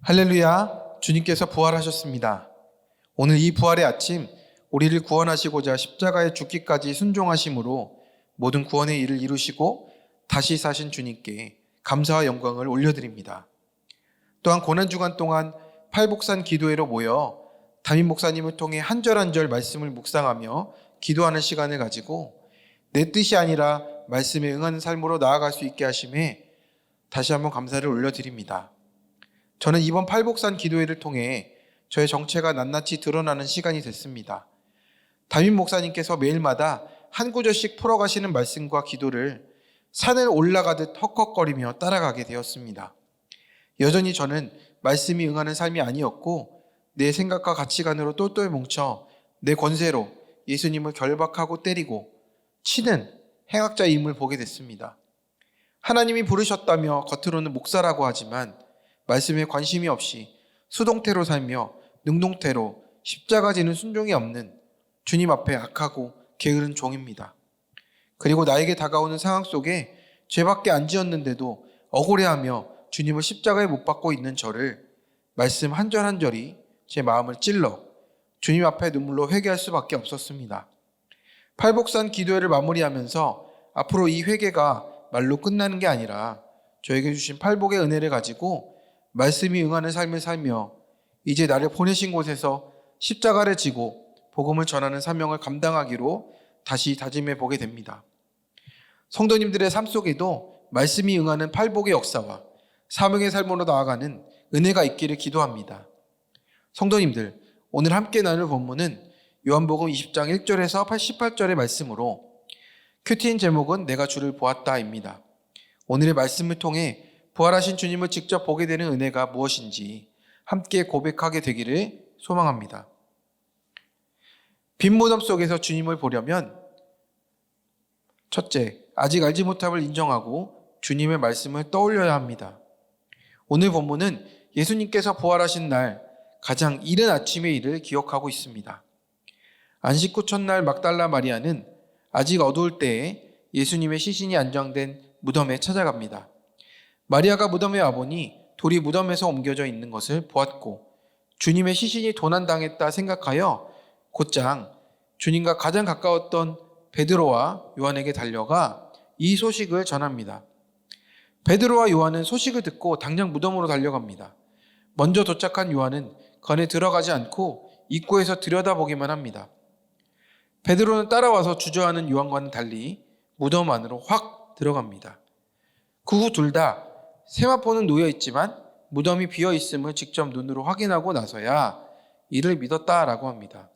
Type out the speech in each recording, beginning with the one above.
할렐루야, 주님께서 부활하셨습니다. 오늘 이 부활의 아침, 우리를 구원하시고자 십자가에 죽기까지 순종하심으로 모든 구원의 일을 이루시고 다시 사신 주님께 감사와 영광을 올려드립니다. 또한 고난주간 동안 팔복산 기도회로 모여 담임 목사님을 통해 한 절 한 절 말씀을 묵상하며 기도하는 시간을 가지고 내 뜻이 아니라 말씀에 응하는 삶으로 나아갈 수 있게 하심에 다시 한번 감사를 올려드립니다. 저는 이번 팔복산 기도회를 통해 저의 정체가 낱낱이 드러나는 시간이 됐습니다. 담임 목사님께서 매일마다 한 구절씩 풀어가시는 말씀과 기도를 산을 올라가듯 헉헉거리며 따라가게 되었습니다. 여전히 저는 말씀이 응하는 삶이 아니었고 내 생각과 가치관으로 똘똘 뭉쳐 내 권세로 예수님을 결박하고 때리고 치는 행악자임을 보게 됐습니다. 하나님이 부르셨다며 겉으로는 목사라고 하지만 말씀에 관심이 없이 수동태로 살며 능동태로 십자가 지는 순종이 없는 주님 앞에 악하고 게으른 종입니다. 그리고 나에게 다가오는 상황 속에 죄밖에 안 지었는데도 억울해하며 주님을 십자가에 못 박고 있는 저를 말씀 한 절 한 절이 제 마음을 찔러 주님 앞에 눈물로 회개할 수밖에 없었습니다. 팔복산 기도회를 마무리하면서 앞으로 이 회개가 말로 끝나는 게 아니라 저에게 주신 팔복의 은혜를 가지고 말씀이 응하는 삶을 살며 이제 나를 보내신 곳에서 십자가를 지고 복음을 전하는 사명을 감당하기로 다시 다짐해 보게 됩니다. 성도님들의 삶 속에도 말씀이 응하는 팔복의 역사와 사명의 삶으로 나아가는 은혜가 있기를 기도합니다. 성도님들, 오늘 함께 나눌 본문은 요한복음 20장 1절에서 88절의 말씀으로 큐티인 제목은 내가 주를 보았다입니다. 오늘의 말씀을 통해 부활하신 주님을 직접 보게 되는 은혜가 무엇인지 함께 고백하게 되기를 소망합니다. 빈 무덤 속에서 주님을 보려면 첫째, 아직 알지 못함을 인정하고 주님의 말씀을 떠올려야 합니다. 오늘 본문은 예수님께서 부활하신 날 가장 이른 아침의 일을 기억하고 있습니다. 안식 후 첫날 막달라 마리아는 아직 어두울 때에 예수님의 시신이 안장된 무덤에 찾아갑니다. 마리아가 무덤에 와보니 돌이 무덤에서 옮겨져 있는 것을 보았고 주님의 시신이 도난당했다 생각하여 곧장 주님과 가장 가까웠던 베드로와 요한에게 달려가 이 소식을 전합니다. 베드로와 요한은 소식을 듣고 당장 무덤으로 달려갑니다. 먼저 도착한 요한은 건에 들어가지 않고 입구에서 들여다보기만 합니다. 베드로는 따라와서 주저하는 요한과는 달리 무덤 안으로 확 들어갑니다. 그 후 둘 다 세마포는 놓여 있지만 무덤이 비어 있음을 직접 눈으로 확인하고 나서야 이를 믿었다라고 합니다.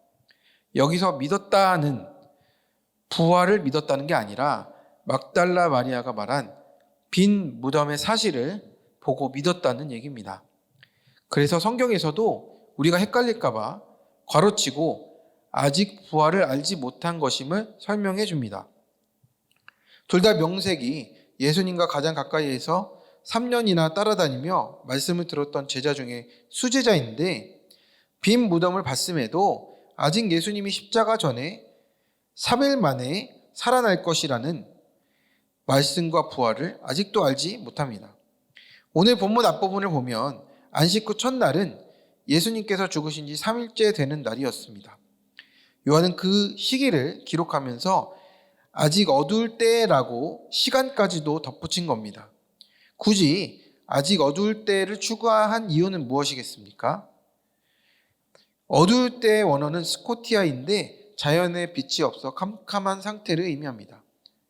여기서 믿었다는 부활을 믿었다는 게 아니라 막달라 마리아가 말한 빈 무덤의 사실을 보고 믿었다는 얘기입니다. 그래서 성경에서도 우리가 헷갈릴까 봐 괄호치고 아직 부활을 알지 못한 것임을 설명해 줍니다. 둘 다 명색이 예수님과 가장 가까이에서 3년이나 따라다니며 말씀을 들었던 제자 중에 수제자인데 빈 무덤을 봤음에도 아직 예수님이 십자가 전에 3일 만에 살아날 것이라는 말씀과 부활을 아직도 알지 못합니다. 오늘 본문 앞부분을 보면 안식 후 첫날은 예수님께서 죽으신 지 3일째 되는 날이었습니다. 요한은 그 시기를 기록하면서 아직 어두울 때라고 시간까지도 덧붙인 겁니다. 굳이 아직 어두울 때를 추가한 이유는 무엇이겠습니까? 어두울 때의 원어는 스코티아인데 자연의 빛이 없어 캄캄한 상태를 의미합니다.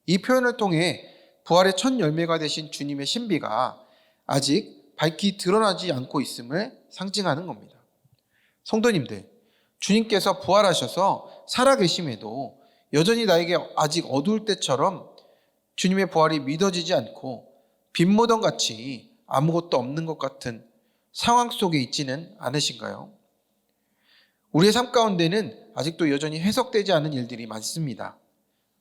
이 표현을 통해 부활의 첫 열매가 되신 주님의 신비가 아직 밝히 드러나지 않고 있음을 상징하는 겁니다. 성도님들, 주님께서 부활하셔서 살아계심에도 여전히 나에게 아직 어두울 때처럼 주님의 부활이 믿어지지 않고 빈무덤같이 아무것도 없는 것 같은 상황 속에 있지는 않으신가요? 우리의 삶 가운데는 아직도 여전히 해석되지 않은 일들이 많습니다.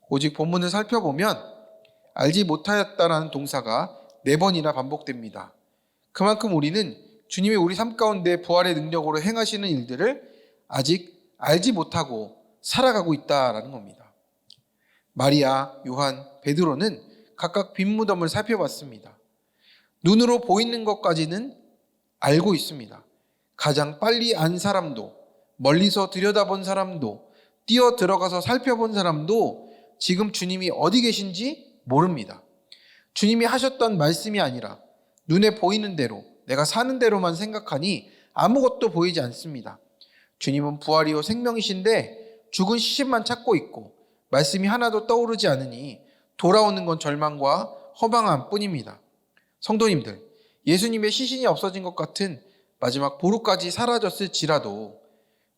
오직 본문을 살펴보면 알지 못하였다라는 동사가 4번이나 반복됩니다. 그만큼 우리는 주님이 우리 삶 가운데 부활의 능력으로 행하시는 일들을 아직 알지 못하고 살아가고 있다라는 겁니다. 마리아, 요한, 베드로는 각각 빈 무덤을 살펴봤습니다. 눈으로 보이는 것까지는 알고 있습니다. 가장 빨리 안 사람도, 멀리서 들여다본 사람도, 뛰어 들어가서 살펴본 사람도 지금 주님이 어디 계신지 모릅니다. 주님이 하셨던 말씀이 아니라 눈에 보이는 대로, 내가 사는 대로만 생각하니 아무것도 보이지 않습니다. 주님은 부활이요 생명이신데 죽은 시신만 찾고 있고 말씀이 하나도 떠오르지 않으니 돌아오는 건 절망과 허망함 뿐입니다. 성도님들, 예수님의 시신이 없어진 것 같은 마지막 보루까지 사라졌을지라도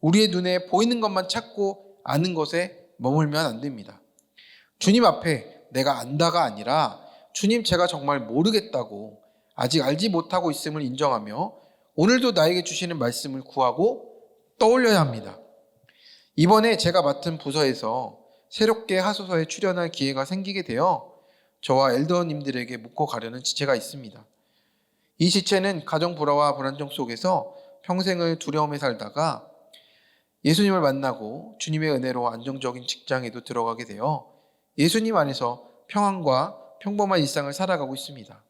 우리의 눈에 보이는 것만 찾고 아는 것에 머물면 안 됩니다. 주님 앞에 내가 안다가 아니라 주님 제가 정말 모르겠다고 아직 알지 못하고 있음을 인정하며 오늘도 나에게 주시는 말씀을 구하고 떠올려야 합니다. 이번에 제가 맡은 부서에서 새롭게 하소서에 출연할 기회가 생기게 되어 저와 엘더님들에게 묻고 가려는 지체가 있습니다. 이 지체는 가정 불화와 불안정 속에서 평생을 두려움에 살다가 예수님을 만나고 주님의 은혜로 안정적인 직장에도 들어가게 되어 예수님 안에서 평안과 평범한 일상을 살아가고 있습니다.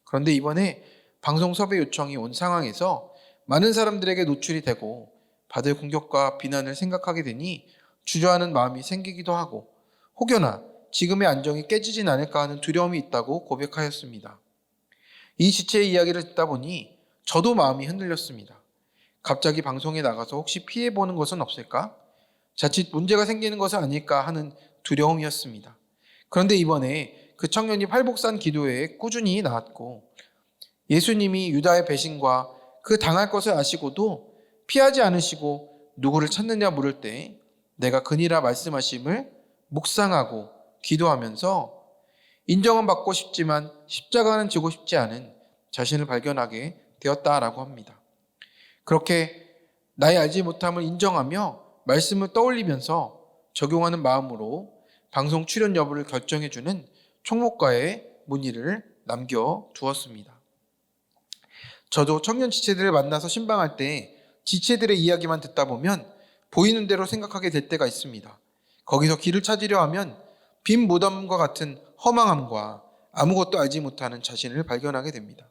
그런데 이번에 방송 섭외 요청이 온 상황에서 많은 사람들에게 노출이 되고 받을 공격과 비난을 생각하게 되니 주저하는 마음이 생기기도 하고 혹여나 지금의 안정이 깨지진 않을까 하는 두려움이 있다고 고백하였습니다. 이 지체의 이야기를 듣다 보니 저도 마음이 흔들렸습니다. 갑자기 방송에 나가서 혹시 피해보는 것은 없을까? 자칫 문제가 생기는 것은 아닐까 하는 두려움이었습니다. 그런데 이번에 그 청년이 팔복산 기도회에 꾸준히 나왔고 예수님이 유다의 배신과 그 당할 것을 아시고도 피하지 않으시고 누구를 찾느냐 물을 때 내가 그니라 말씀하심을 묵상하고 기도하면서 인정은 받고 싶지만 십자가는 지고 싶지 않은 자신을 발견하게 되었다라고 합니다. 그렇게 나의 알지 못함을 인정하며 말씀을 떠올리면서 적용하는 마음으로 방송 출연 여부를 결정해주는 총목과의 문의를 남겨두었습니다. 저도 청년 지체들을 만나서 신방할 때 지체들의 이야기만 듣다 보면 보이는 대로 생각하게 될 때가 있습니다. 거기서 길을 찾으려 하면 빈 무덤과 같은 허망함과 아무것도 알지 못하는 자신을 발견하게 됩니다.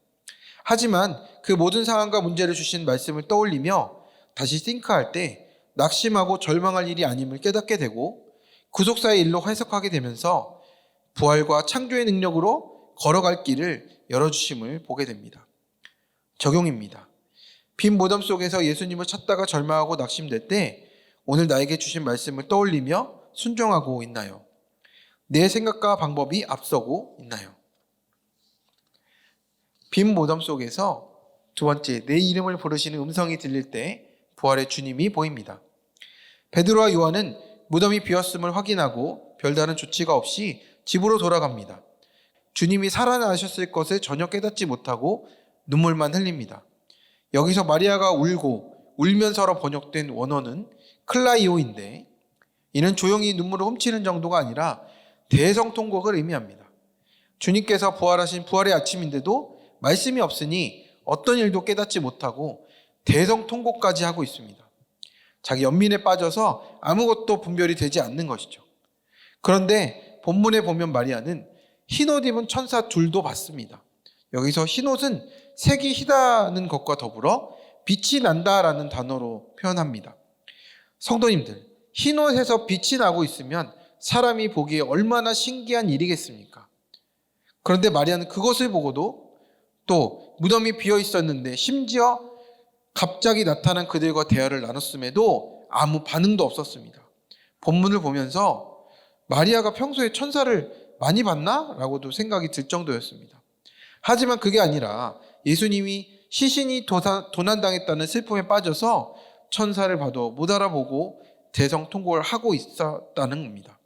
하지만 그 모든 상황과 문제를 주신 말씀을 떠올리며 다시 싱크할 때 낙심하고 절망할 일이 아님을 깨닫게 되고 구속사의 일로 해석하게 되면서 부활과 창조의 능력으로 걸어갈 길을 열어주심을 보게 됩니다. 적용입니다. 빈 무덤 속에서 예수님을 찾다가 절망하고 낙심될 때 오늘 나에게 주신 말씀을 떠올리며 순종하고 있나요? 내 생각과 방법이 앞서고 있나요? 빈 무덤 속에서 두 번째, 내 이름을 부르시는 음성이 들릴 때 부활의 주님이 보입니다. 베드로와 요한은 무덤이 비었음을 확인하고 별다른 조치가 없이 집으로 돌아갑니다. 주님이 살아나셨을 것을 전혀 깨닫지 못하고 눈물만 흘립니다. 여기서 마리아가 울고 울면서로 번역된 원어는 클라이오인데 이는 조용히 눈물을 훔치는 정도가 아니라 대성통곡을 의미합니다. 주님께서 부활하신 부활의 아침인데도 말씀이 없으니 어떤 일도 깨닫지 못하고 대성통곡까지 하고 있습니다. 자기 연민에 빠져서 아무것도 분별이 되지 않는 것이죠. 그런데 본문에 보면 마리아는 흰옷 입은 천사 둘도 봤습니다. 여기서 흰옷은 색이 희다는 것과 더불어 빛이 난다라는 단어로 표현합니다. 성도님들, 흰옷에서 빛이 나고 있으면 사람이 보기에 얼마나 신기한 일이겠습니까? 그런데 마리아는 그것을 보고도 또 무덤이 비어 있었는데 심지어 갑자기 나타난 그들과 대화를 나눴음에도 아무 반응도 없었습니다. 본문을 보면서 마리아가 평소에 천사를 많이 봤나? 라고도 생각이 들 정도였습니다. 하지만 그게 아니라 예수님이 시신이 도난당했다는 슬픔에 빠져서 천사를 봐도 못 알아보고 대성통곡을 하고 있었다는 겁니다.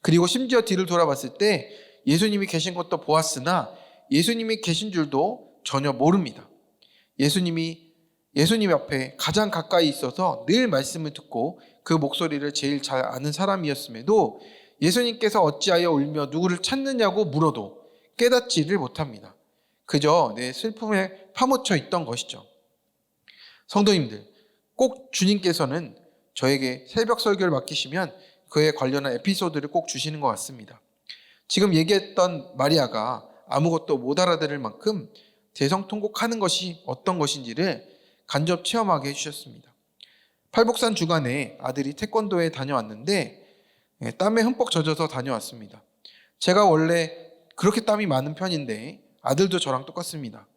그리고 심지어 뒤를 돌아봤을 때 예수님이 계신 것도 보았으나 예수님이 계신 줄도 전혀 모릅니다. 예수님 앞에 가장 가까이 있어서 늘 말씀을 듣고 그 목소리를 제일 잘 아는 사람이었음에도 예수님께서 어찌하여 울며 누구를 찾느냐고 물어도 깨닫지를 못합니다. 그저 내 슬픔에 파묻혀 있던 것이죠. 성도님들, 꼭 주님께서는 저에게 새벽 설교를 맡기시면 그에 관련한 에피소드를 꼭 주시는 것 같습니다. 지금 얘기했던 마리아가 아무것도 못 알아들을 만큼 대성통곡하는 것이 어떤 것인지를 간접 체험하게 해주셨습니다. 팔복산 주간에 아들이 태권도에 다녀왔는데 땀에 흠뻑 젖어서 다녀왔습니다. 제가 원래 그렇게 땀이 많은 편인데 아들도 저랑 똑같습니다.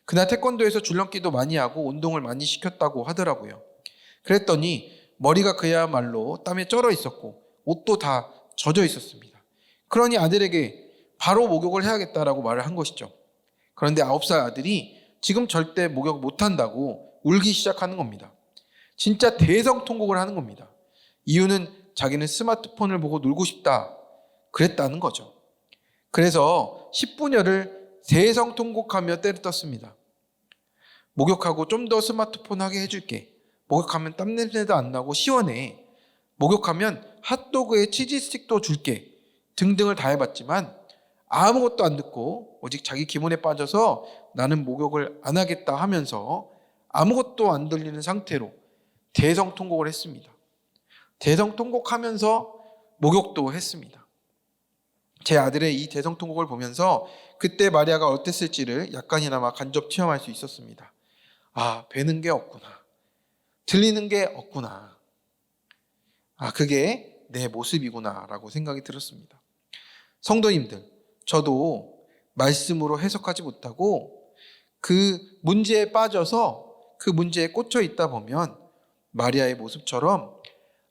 그날 태권도에서 줄넘기도 많이 하고 운동을 많이 시켰다고 하더라고요. 그랬더니 머리가 그야말로 땀에 쩔어 있었고 옷도 다 젖어 있었습니다. 그러니 아들에게 바로 목욕을 해야겠다라고 말을 한 것이죠. 그런데 9살 아들이 지금 절대 목욕 못한다고 울기 시작하는 겁니다. 진짜 대성통곡을 하는 겁니다. 이유는 자기는 스마트폰을 보고 놀고 싶다 그랬다는 거죠. 그래서 10분여를 대성통곡하며 때를 떴습니다. 목욕하고 좀 더 스마트폰 하게 해줄게. 목욕하면 땀냄새도 안 나고 시원해. 목욕하면 핫도그에 치즈 스틱도 줄게. 등등을 다 해봤지만 아무것도 안 듣고 오직 자기 기분에 빠져서 나는 목욕을 안 하겠다 하면서 아무것도 안 들리는 상태로 대성통곡을 했습니다. 대성통곡하면서 목욕도 했습니다. 제 아들의 이 대성통곡을 보면서 그때 마리아가 어땠을지를 약간이나마 간접 체험할 수 있었습니다. 아, 뵈는 게 없구나. 들리는 게 없구나. 아, 그게 내 모습이구나 라고 생각이 들었습니다. 성도님들, 저도 말씀으로 해석하지 못하고 그 문제에 빠져서 그 문제에 꽂혀 있다 보면 마리아의 모습처럼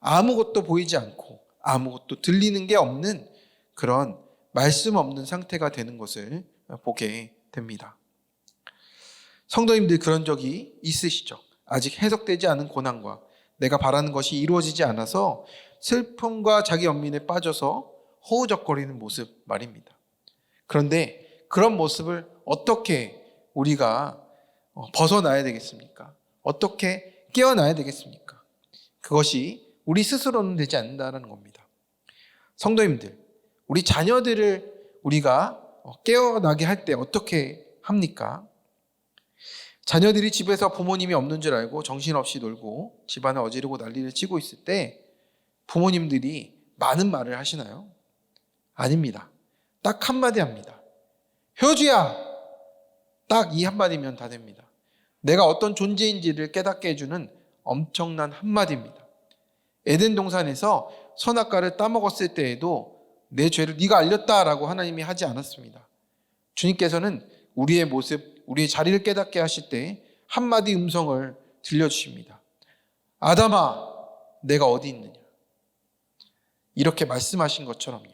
아무것도 보이지 않고 아무것도 들리는 게 없는 그런 말씀 없는 상태가 되는 것을 보게 됩니다. 성도님들 그런 적이 있으시죠? 아직 해석되지 않은 고난과 내가 바라는 것이 이루어지지 않아서 슬픔과 자기 연민에 빠져서 허우적거리는 모습 말입니다. 그런데 그런 모습을 어떻게 우리가 벗어나야 되겠습니까? 어떻게 깨어나야 되겠습니까? 그것이 우리 스스로는 되지 않는다는 겁니다. 성도님들, 우리 자녀들을 우리가 깨어나게 할 때 어떻게 합니까? 자녀들이 집에서 부모님이 없는 줄 알고 정신없이 놀고 집안을 어지르고 난리를 치고 있을 때 부모님들이 많은 말을 하시나요? 아닙니다. 딱 한마디 합니다. 효주야! 딱 이 한마디면 다 됩니다. 내가 어떤 존재인지를 깨닫게 해주는 엄청난 한마디입니다. 에덴 동산에서 선악과를 따먹었을 때에도 내 죄를 네가 알렸다라고 하나님이 하지 않았습니다. 주님께서는 우리의 모습, 우리의 자리를 깨닫게 하실 때 한마디 음성을 들려주십니다. 아담아, 내가 어디 있느냐? 이렇게 말씀하신 것처럼요.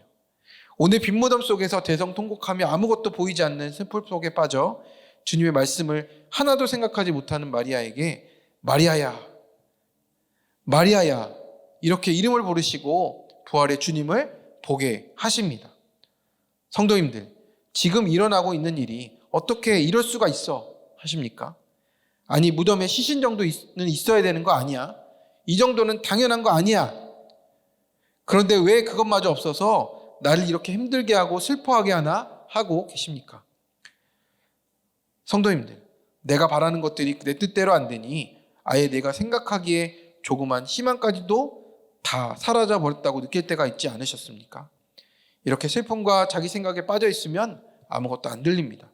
오늘 빈무덤 속에서 대성통곡하며 아무것도 보이지 않는 슬픔 속에 빠져 주님의 말씀을 하나도 생각하지 못하는 마리아에게 마리아야, 마리아야 이렇게 이름을 부르시고 부활의 주님을 보게 하십니다. 성도님들, 지금 일어나고 있는 일이 어떻게 이럴 수가 있어 하십니까? 아니, 무덤에 시신 정도는 있어야 되는 거 아니야? 이 정도는 당연한 거 아니야? 그런데 왜 그것마저 없어서 나를 이렇게 힘들게 하고 슬퍼하게 하나 하고 계십니까? 성도님들, 내가 바라는 것들이 내 뜻대로 안 되니 아예 내가 생각하기에 조그만 희망까지도 다 사라져 버렸다고 느낄 때가 있지 않으셨습니까? 이렇게 슬픔과 자기 생각에 빠져 있으면 아무것도 안 들립니다.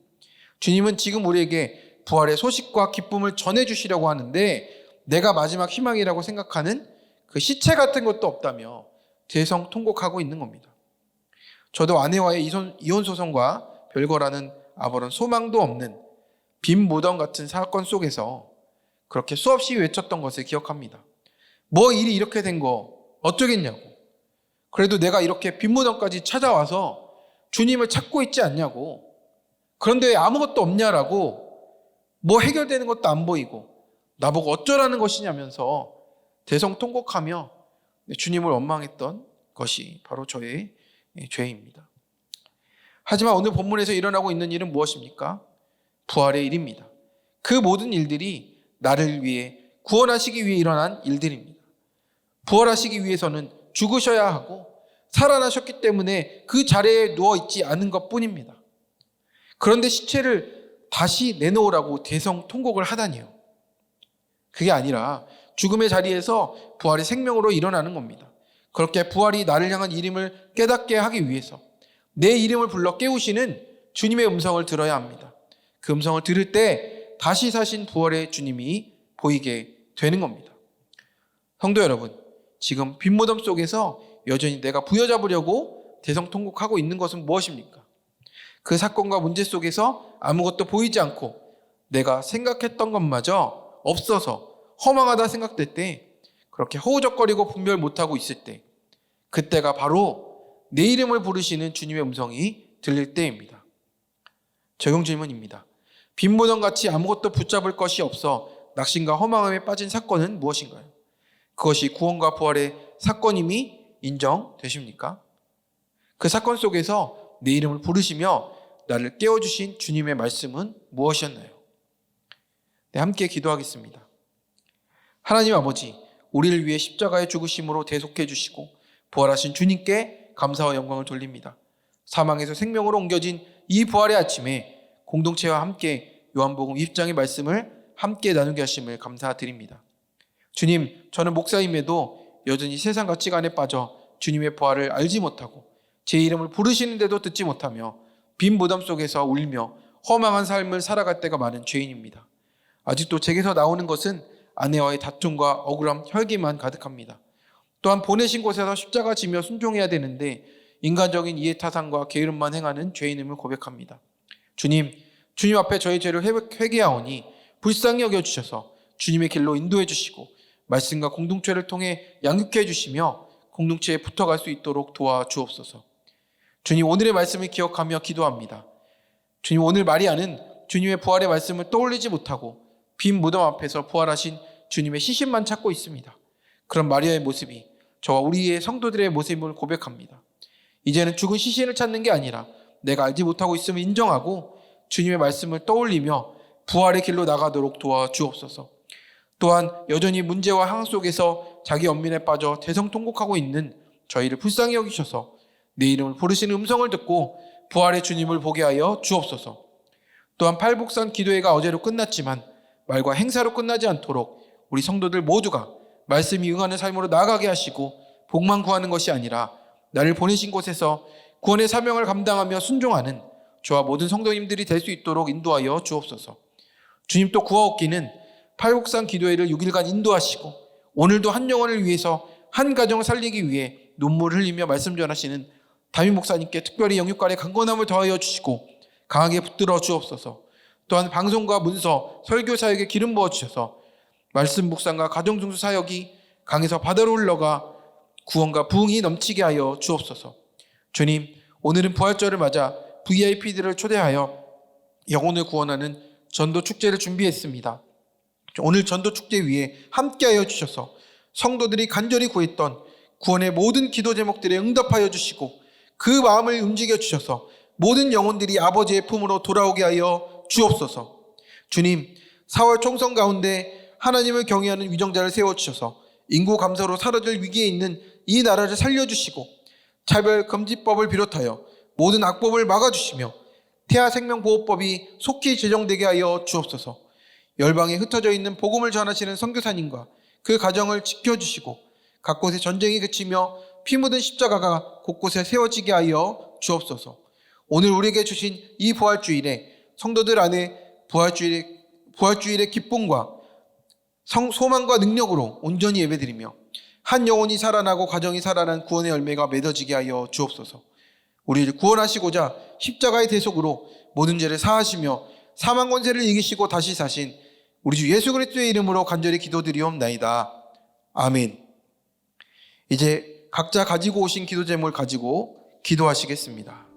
주님은 지금 우리에게 부활의 소식과 기쁨을 전해주시려고 하는데 내가 마지막 희망이라고 생각하는 그 시체 같은 것도 없다며 대성통곡하고 있는 겁니다. 저도 아내와의 이혼 소송과 별거라는 아무런 소망도 없는 빈 무덤 같은 사건 속에서 그렇게 수없이 외쳤던 것을 기억합니다. 뭐 일이 이렇게 된 거 어쩌겠냐고. 그래도 내가 이렇게 빈 무덤까지 찾아와서 주님을 찾고 있지 않냐고. 그런데 왜 아무것도 없냐라고. 뭐 해결되는 것도 안 보이고 나보고 어쩌라는 것이냐면서 대성통곡하며 주님을 원망했던 것이 바로 저의 죄입니다. 하지만 오늘 본문에서 일어나고 있는 일은 무엇입니까? 부활의 일입니다. 그 모든 일들이 나를 위해 구원하시기 위해 일어난 일들입니다. 부활하시기 위해서는 죽으셔야 하고 살아나셨기 때문에 그 자리에 누워있지 않은 것뿐입니다. 그런데 시체를 다시 내놓으라고 대성통곡을 하다니요. 그게 아니라 죽음의 자리에서 부활의 생명으로 일어나는 겁니다. 그렇게 부활이 나를 향한 이름을 깨닫게 하기 위해서 내 이름을 불러 깨우시는 주님의 음성을 들어야 합니다. 그 음성을 들을 때 다시 사신 부활의 주님이 보이게 되는 겁니다. 성도 여러분, 지금 빈무덤 속에서 여전히 내가 부여잡으려고 대성통곡하고 있는 것은 무엇입니까? 그 사건과 문제 속에서 아무것도 보이지 않고 내가 생각했던 것마저 없어서 허망하다 생각될 때, 그렇게 허우적거리고 분별 못하고 있을 때, 그때가 바로 내 이름을 부르시는 주님의 음성이 들릴 때입니다. 적용 질문입니다. 빈무덤같이 아무것도 붙잡을 것이 없어 낙심과 허망함에 빠진 사건은 무엇인가요? 그것이 구원과 부활의 사건임이 인정되십니까? 그 사건 속에서 내 이름을 부르시며 나를 깨워주신 주님의 말씀은 무엇이었나요? 네, 함께 기도하겠습니다. 하나님 아버지, 우리를 위해 십자가의 죽으심으로 대속해 주시고 부활하신 주님께 감사와 영광을 돌립니다. 사망에서 생명으로 옮겨진 이 부활의 아침에 공동체와 함께 요한복음 20장의 말씀을 함께 나누게 하심을 감사드립니다. 주님, 저는 목사임에도 여전히 세상 가치관에 빠져 주님의 부활을 알지 못하고 제 이름을 부르시는데도 듣지 못하며 빈 무덤 속에서 울며 허망한 삶을 살아갈 때가 많은 죄인입니다. 아직도 제게서 나오는 것은 아내와의 다툼과 억울함, 혈기만 가득합니다. 또한 보내신 곳에서 십자가 지며 순종해야 되는데 인간적인 이해타산과 게으름만 행하는 죄인임을 고백합니다. 주님 앞에 저희 죄를 회개하오니 불쌍히 여겨주셔서 주님의 길로 인도해 주시고 말씀과 공동체를 통해 양육해 주시며 공동체에 붙어갈 수 있도록 도와주옵소서. 주님, 오늘의 말씀을 기억하며 기도합니다. 주님, 오늘 마리아는 주님의 부활의 말씀을 떠올리지 못하고 빈 무덤 앞에서 부활하신 주님의 시신만 찾고 있습니다. 그런 마리아의 모습이 저와 우리의 성도들의 모습을 고백합니다. 이제는 죽은 시신을 찾는 게 아니라 내가 알지 못하고 있음을 인정하고 주님의 말씀을 떠올리며 부활의 길로 나가도록 도와주옵소서. 또한 여전히 문제와 항 속에서 자기 연민에 빠져 대성통곡하고 있는 저희를 불쌍히 여기셔서 내 이름을 부르시는 음성을 듣고 부활의 주님을 보게 하여 주옵소서. 또한 팔복산 기도회가 어제로 끝났지만 말과 행사로 끝나지 않도록 우리 성도들 모두가 말씀이 응하는 삶으로 나아가게 하시고 복만 구하는 것이 아니라 나를 보내신 곳에서 구원의 사명을 감당하며 순종하는 저와 모든 성도님들이 될 수 있도록 인도하여 주옵소서. 주님, 또 구하옵기는 팔복산 기도회를 6일간 인도하시고 오늘도 한 영혼을 위해서 한 가정을 살리기 위해 눈물을 흘리며 말씀 전하시는 담임 목사님께 특별히 영육간의 강건함을 더하여 주시고 강하게 붙들어 주옵소서. 또한 방송과 문서, 설교 사역에 기름 부어 주셔서 말씀 묵상과 가정중수 사역이 강에서 바다로 흘러가 구원과 부흥이 넘치게 하여 주옵소서. 주님, 오늘은 부활절을 맞아 VIP들을 초대하여 영혼을 구원하는 전도 축제를 준비했습니다. 오늘 전도 축제 위에 함께하여 주셔서 성도들이 간절히 구했던 구원의 모든 기도 제목들에 응답하여 주시고 그 마음을 움직여 주셔서 모든 영혼들이 아버지의 품으로 돌아오게 하여 주옵소서. 주님, 4월 총선 가운데 하나님을 경외하는 위정자를 세워주셔서 인구 감소로 사라질 위기에 있는 이 나라를 살려주시고 차별금지법을 비롯하여 모든 악법을 막아주시며 태아생명보호법이 속히 제정되게 하여 주옵소서. 열방에 흩어져 있는 복음을 전하시는 선교사님과 그 가정을 지켜주시고 각 곳에 전쟁이 그치며 피 묻은 십자가가 곳곳에 세워지게 하여 주옵소서. 오늘 우리에게 주신 이 부활주일에 성도들 안에 부활주일의 기쁨과 소망과 능력으로 온전히 예배드리며 한 영혼이 살아나고 가정이 살아난 구원의 열매가 맺어지게 하여 주옵소서. 우리를 구원하시고자 십자가의 대속으로 모든 죄를 사하시며 사망 권세를 이기시고 다시 사신 우리 주 예수 그리스도의 이름으로 간절히 기도드리옵나이다. 아멘. 이제 각자 가지고 오신 기도 제목을 가지고 기도하시겠습니다.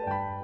아멘.